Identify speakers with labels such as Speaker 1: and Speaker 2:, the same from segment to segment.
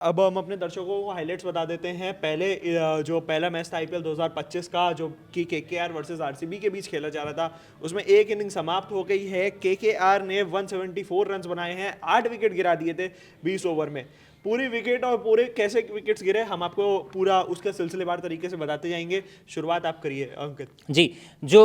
Speaker 1: अब हम अपने दर्शकों को हाइलाइट्स बता देते हैं। जो पहला मैच था आईपीएल 2025 का, जो कि केकेआर वर्सेस आरसीबी के बीच खेला जा रहा था, उसमें एक इनिंग समाप्त हो गई है। केकेआर ने 174 रन्स बनाए हैं, 8 विकेट गिरा दिए थे 20 ओवर में। पूरी विकेट और पूरे कैसे विकेट्स गिरे हम आपको पूरा उसके सिलसिलेवार तरीके से बताते जाएंगे। शुरुआत आप करिए अंकित।
Speaker 2: जी। जो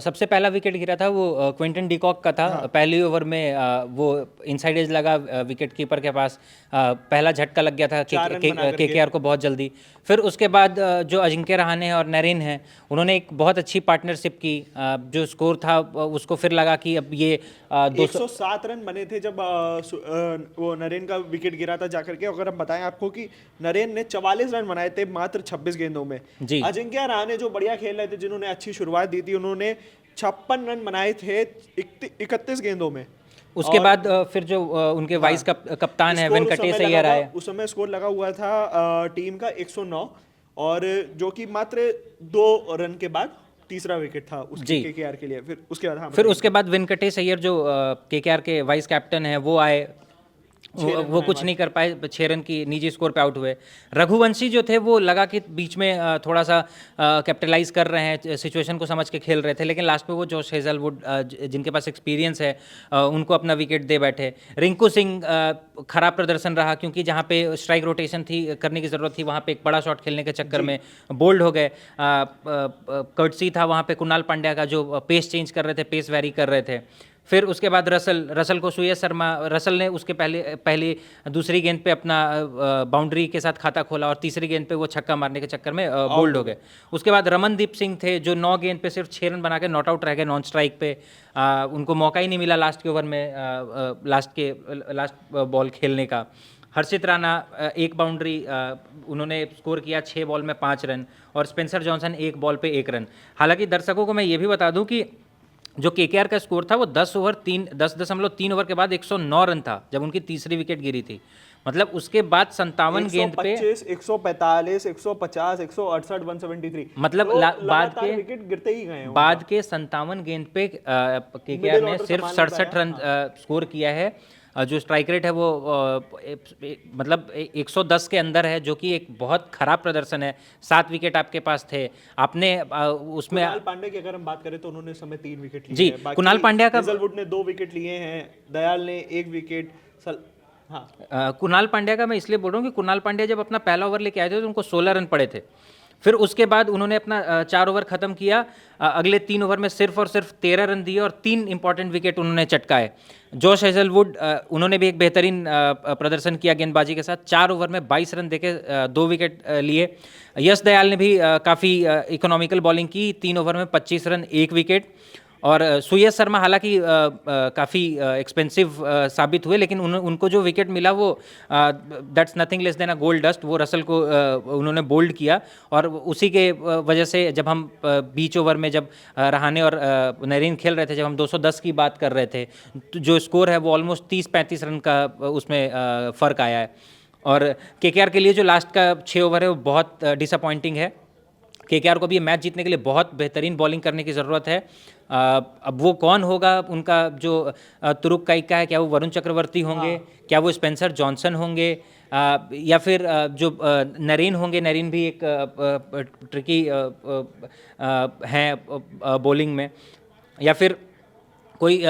Speaker 2: सबसे पहला विकेट गिरा था वो क्विंटन डिकॉक का था।
Speaker 1: हाँ,
Speaker 2: पहली ओवर में वो इनसाइड एज लगा विकेट कीपर के पास। पहला झटका लग गया था
Speaker 1: 4 रन बना करके।
Speaker 2: केकेआर को बहुत जल्दी। फिर उसके बाद जो अजिंक्य रहाणे और नरेन हैं, उन्होंने एक बहुत अच्छी पार्टनरशिप की। जो स्कोर था उसको फिर लगा कि अब ये 200।
Speaker 1: 107 रन बने थे जब वो नरेन का विकेट गिरा था जाकर के। अगर हम बताएं आपको कि नरेन ने 44 रन बनाए थे मात्र 26 गेंदों में।
Speaker 2: जी।
Speaker 1: अजिंक्य रहाणे जो बढ़िया खेल रहे थे, जिन्होंने अच्छी शुरुआत दी थी, उन्होंने 56 रन बनाए थे 31 गेंदों में।
Speaker 2: उसके
Speaker 1: और
Speaker 2: बाद फिर जो उनके
Speaker 1: हाँ,
Speaker 2: वाइस कप्तान है
Speaker 1: स्कोर
Speaker 2: वेंकटेश अय्यर आए।
Speaker 1: उस समय स्कोर लगा हुआ था टीम का 109, और जो कि मात्र 2 रन के बाद तीसरा विकेट था उसके
Speaker 2: जी।
Speaker 1: केकेआर के लिए। फिर उसके बाद हाँ
Speaker 2: फिर
Speaker 1: बताइए।
Speaker 2: उसके बाद वेंकटेश अय्यर जो केकेआर के वाइस कैप्टन है वो आए।
Speaker 1: 6 रन
Speaker 2: वो
Speaker 1: बनाए
Speaker 2: कुछ नहीं
Speaker 1: मात्र।
Speaker 2: कर पाए, 6 रन की निजी स्कोर पे आउट हुए। रघुवंशी जो थे वो लगा कि बीच में थोड़ा सा कैपिटलाइज कर रहे हैं, सिचुएशन को समझ के खेल रहे थे, लेकिन लास्ट में वो जोश हेजलवुड जिनके पास एक्सपीरियंस है उनको अपना विकेट दे बैठे। रिंकू सिंह खराब प्रदर्शन रहा, क्योंकि जहाँ पे स्ट्राइक रोटेशन थी करने की ज़रूरत थी, वहाँ पे एक बड़ा शॉट खेलने के चक्कर
Speaker 1: जी।
Speaker 2: में बोल्ड हो गए। कर्टसी था वहाँ पे कुणाल पांड्या का, जो पेस चेंज कर रहे थे, पेस वेरी कर रहे थे। फिर उसके बाद रसल को सुयश शर्मा, रसल ने उसके पहले दूसरी गेंद पे अपना बाउंड्री के साथ खाता खोला, और तीसरी गेंद पे वो छक्का मारने के चक्कर में
Speaker 1: आउट
Speaker 2: बोल्ड
Speaker 1: हो
Speaker 2: हो
Speaker 1: गए।
Speaker 2: गए। उसके बाद रमनदीप सिंह थे जो 9 गेंद पे सिर्फ 6 रन बना के नॉट आउट रह गए नॉन स्ट्राइक पे। उनको मौका ही नहीं मिला लास्ट के ओवर में लास्ट बॉल खेलने का। हर्षित राणा एक बाउंड्री उन्होंने स्कोर किया 6 बॉल में 5 रन, और स्पेंसर जॉनसन एक बॉल पे 1 रन। हालांकि दर्शकों को मैं ये भी बता दूं कि जो केकेआर का स्कोर था वो 10.3 ओवर के बाद 109 रन था जब उनकी तीसरी विकेट गिरी थी। मतलब उसके बाद 57 गेंद पे
Speaker 1: 125, 145, 150, 168, 173,
Speaker 2: मतलब
Speaker 1: तो
Speaker 2: बाद
Speaker 1: लगातार
Speaker 2: के
Speaker 1: विकेट गिरते ही गए हैं उनका।
Speaker 2: 57 गेंद पे केकेआर
Speaker 1: मिडिल
Speaker 2: ने
Speaker 1: ऑर्डर
Speaker 2: सिर्फ
Speaker 1: संभालना
Speaker 2: 67
Speaker 1: पाया।
Speaker 2: रन
Speaker 1: हाँ,
Speaker 2: स्कोर किया है। जो स्ट्राइक रेट है वो मतलब 110 के अंदर है, जो कि एक बहुत खराब प्रदर्शन है। 7 विकेट आपके पास थे, आपने उसमें।
Speaker 1: कुणाल पांडे की अगर हम बात करें तो उन्होंने इस समय 3 विकेट लिए
Speaker 2: जी।
Speaker 1: हैं। बाकी
Speaker 2: कुणाल पांड्या का
Speaker 1: हेजलवुड ने 2 विकेट लिए हैं, दयाल ने 1 विकेट। हाँ,
Speaker 2: कुणाल पांड्या का मैं इसलिए बोल रहा हूँ कि कुणाल पांड्या जब अपना पहला ओवर लेके आए थे तो उनको 16 रन पड़े थे। फिर उसके बाद उन्होंने अपना 4 ओवर खत्म किया। अगले 3 ओवर में सिर्फ और सिर्फ 13 रन दिए और 3 इंपॉर्टेंट विकेट उन्होंने चटकाए। जोश हेजलवुड उन्होंने भी एक बेहतरीन प्रदर्शन किया गेंदबाजी के साथ। 4 ओवर में 22 रन देके 2 विकेट लिए। यश दयाल ने भी काफ़ी इकोनॉमिकल बॉलिंग की, 3 ओवर में 25 रन 1 विकेट। और सुयश शर्मा हालांकि काफ़ी एक्सपेंसिव साबित हुए, लेकिन उनको जो विकेट मिला वो that's nothing less than a gold dust. वो रसल को उन्होंने बोल्ड किया, और उसी के वजह से जब हम बीच ओवर में जब रहाणे और नरीन खेल रहे थे, जब हम 210 की बात कर रहे थे, तो जो स्कोर है वो ऑलमोस्ट 30-35 रन का उसमें फ़र्क आया है। और केकेआर के लिए जो लास्ट का 6 ओवर है वो बहुत डिसअपॉइंटिंग है। केकेआर को भी ये मैच जीतने के लिए बहुत बेहतरीन बॉलिंग करने की ज़रूरत है। अब वो कौन होगा उनका जो तुरुप का है? क्या वो वरुण चक्रवर्ती होंगे?
Speaker 1: हाँ,
Speaker 2: क्या वो स्पेंसर जॉनसन होंगे? या फिर जो नरीन होंगे? नरीन भी एक ट्रिकी हैं बॉलिंग में। या फिर कोई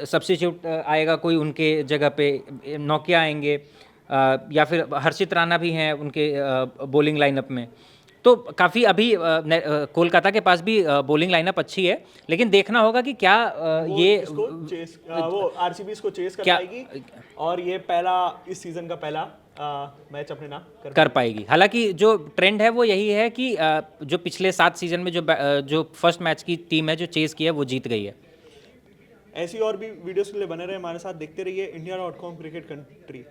Speaker 2: सब्स्टिट्यूट आएगा कोई उनके जगह पे, नौकिया आएंगे, या फिर हर्षित राणा भी हैं उनके बॉलिंग लाइनअप में। तो काफ़ी अभी कोलकाता के पास भी बॉलिंग लाइनअप अच्छी है, लेकिन देखना होगा कि क्या
Speaker 1: वो
Speaker 2: ये
Speaker 1: वो आरसीबी इसको चेस कर
Speaker 2: क्या
Speaker 1: पाएगी, और ये पहला इस सीजन का पहला मैच अपने नाम कर
Speaker 2: कर
Speaker 1: पाएगी।
Speaker 2: पाएगी। हालांकि जो ट्रेंड है वो यही है कि जो पिछले 7 सीजन में जो फर्स्ट मैच की टीम है जो चेस की है वो जीत गई है।
Speaker 1: ऐसी और भी वीडियोस के लिए बने रहे हमारे साथ, देखते रहिए India.com क्रिकेट कंट्री।